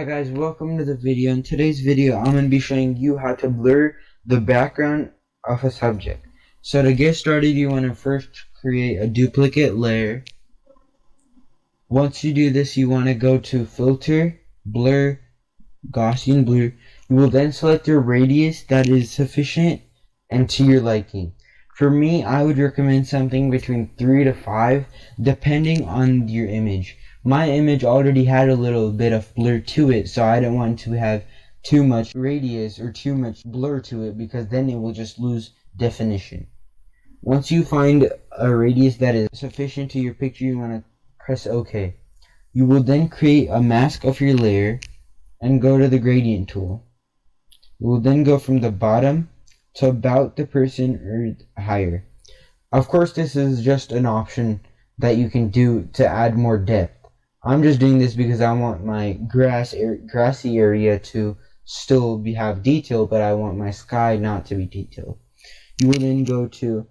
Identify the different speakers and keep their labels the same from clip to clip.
Speaker 1: Hi guys, welcome to the video. In today's video, I'm going to be showing you how to blur the background of a subject. So to get started, you want to first create a duplicate layer. Once you do this, you want to go to Filter, Blur, Gaussian Blur. You will then select your radius that is sufficient and to your liking. For me, I would recommend something between 3 to 5, depending on your image. My image already had a little bit of blur to it, so I don't want to have too much radius or too much blur to it, because then it will just lose definition. Once you find a radius that is sufficient to your picture, you want to press OK. You will then create a mask of your layer and go to the gradient tool. You will then go from the bottom to about the person or higher. Of course, this is just an option that you can do to add more depth. I'm just doing this because I want my grassy area to still have detail, but I want my sky not to be detailed. You will then go to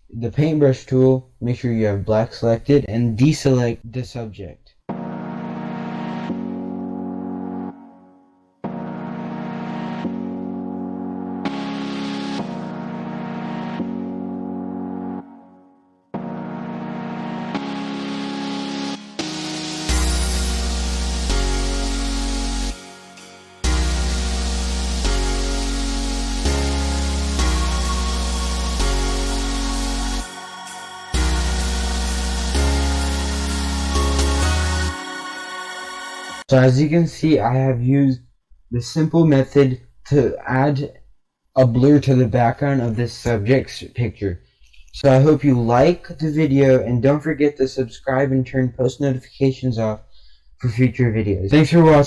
Speaker 1: the paintbrush tool, make sure you have black selected, and deselect the subject. So as you can see, I have used the simple method to add a blur to the background of this subject's picture. So I hope you like the video, and don't forget to subscribe and turn post notifications off for future videos. Thanks for watching.